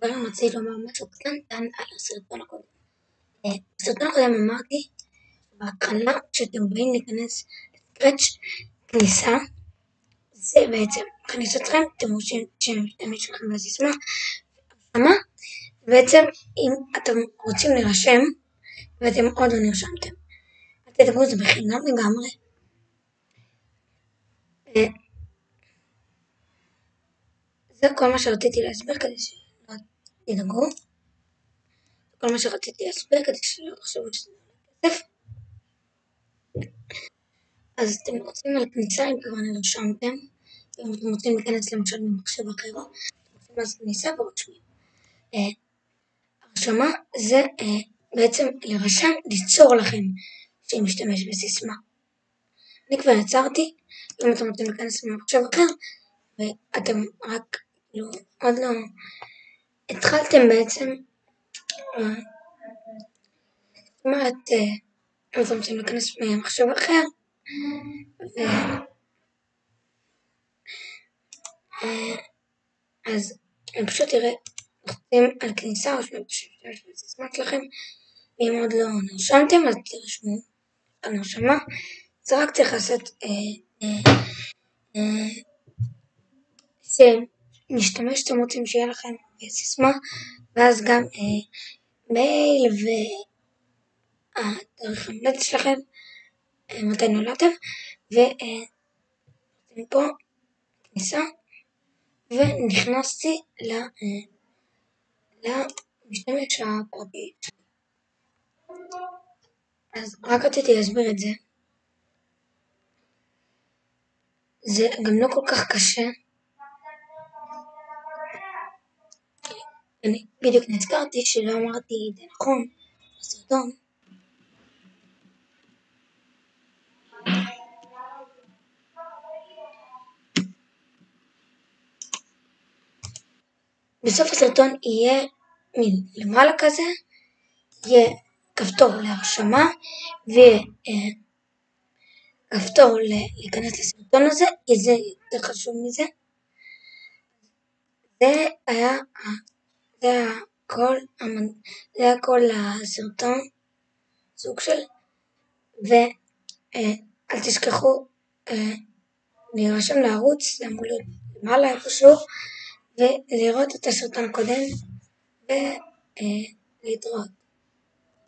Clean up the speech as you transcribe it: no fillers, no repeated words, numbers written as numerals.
אבל אני רציתי לומר משהו קטן על הסרטון הקודם. בסרטון הקודם אמרתי בהתחלה כשאתם באים להיכנס לסקרץ' כניסה, זה בעצם כניסה שלכם, אתם רוצים שמשתמש לכם בסיסמה, בעצם אם אתם רוצים להירשם ואתם עוד לא נרשמתם, אתם תדאגו זה בחינם לגמרי. זה כל מה שרציתי להסביר כדי שלא תדאגו. כל מה שרציתי להסביר כדי שלא תחשבו שזה כסף. אז אתם רוצים על כניסה אם כבר נרשמתם, אם אתם רוצים להיכנס למשל ממחשב אחר, אתם רוצים לעשות כניסה ורושמים. הרשמה זה בעצם לרשם, ליצור לכם שמשתמש בסיסמה. אני כבר יצרתי, אם אתם רוצים להיכנס למחשב אחר, ואתם רק עוד לא התחלתם בעצם, זאת אומרת, אם אתם רוצים להיכנס למחשב אחר, אז אני פשוט לוחצים על כניסה, רושמים את הסיסמה שלכם, ואם עוד לא נרשמתם אז תרשמו על הרשמה. זה רק צריך לעשות שמשתמש שאתם רוצים שיהיה לכם סיסמה, ואז גם מייל והתאריך הולדת שלכם, מתי נולדתם, ופה כניסה, ונכנסתי למשתמש הפרטי. אז רק רציתי להסביר את זה. זה גם לא כל כך קשה. אני בדיוק נזכרתי שלא אמרתי את זה נכון בסרטון. בסוף הסרטון יהיה למעלה כזה, יהיה כפתור להרשמה וכפתור להיכנס לסרטון הזה, כי זה יותר חשוב מזה. זה היה כל הסרטון, סוג של, ואל תשכחו להירשם לערוץ, זה אמור להיות למעלה איפשהו, ולראות את הסרטון הקודם ולהתראות.